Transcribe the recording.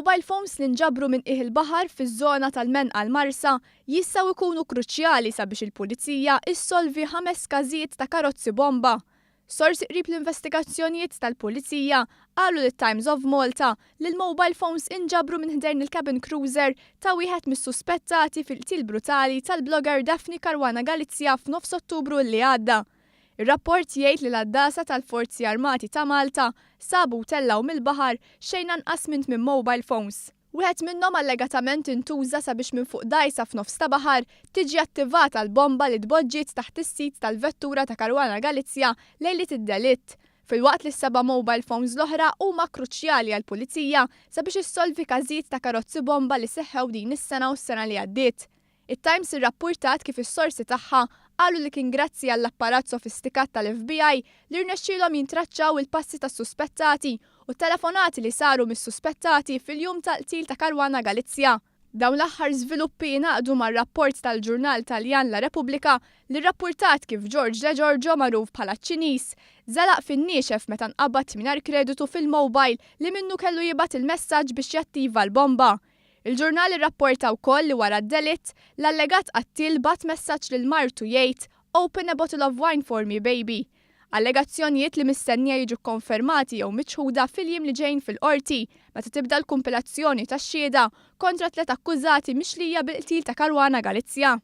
Il-mobile phones li inġabru minn qiegħ il-baħar fiz-zona tal-Menqa l-Marsa jistgħu jkunu kruċjali sabiex il-pulizija isolvi 5 kazijiet ta' karozzi bomba. Sorsi qrib l-investigazzjonijiet tal-pulizija qalu lit-Times of Malta li l-mobile phones inġabru minn ħdejn il-cabin cruiser ta' wieħed mis-suspettati fil-qtil brutali tal-blogger Daphne Caruana Galizia f'nofs Ottubru li għadda. Ir-rapport jgħid li l-għaddiesa tal-Forzi Armati ta' Malta sabu tellaw mill-baħar xejn anqas minn 8 mobile phones. Wieħed minnhom allegatament intuża sabiex minn fuq dgħajsa f'nofs ta' baħar tiġi attivata l-bomba li tboġġiet taħt is-sit tal-vettura ta' Caruana Galizia lejlet id-delitt. Filwaqt li s-7 mobile phones l-oħra huma kruċjali għall-pulizija sabiex issolvi każijiet ta' karozzi bomba li seħħew din is-sena u s-sena li għaddiet. It-Times irrapportat kif is-sorsi tagħha qalu li kien grazzi għall-apparat sofistikat tal-FBI li rnexxielhom jintraċċaw il-passi tas-suspettati u telefonati li saru mis-suspettati fil-jum tal-qtil ta' Caruana Galizia. Dawn l-aħħar żviluppi ngħaqdu mar-rapport tal-ġurnal Taljan La Repubblika li rrapportat kif George De Giorgio magħruf bħala ċ-Ċiniż żelaq fin-niexef meta nqabad mingħajr kreditu fil-mowbajl li minnu kellu jibgħat il-messaġġ biex jattiva l-bomba. Il-ġurnal irrapporta wkoll li wara d-delitt l-allegat qattil bat messaġġ lil martu jgħid "Open a bottle of wine for me, baby". Allegazzjonijiet li mistennija jiġu konfermati jew miċħuda fil-jiem li ġejjin fil-qorti meta tibda l-kompilazzjoni tax-xhieda kontra 3 akkużati mixlija bil-qtil ta' Caruana Galizia.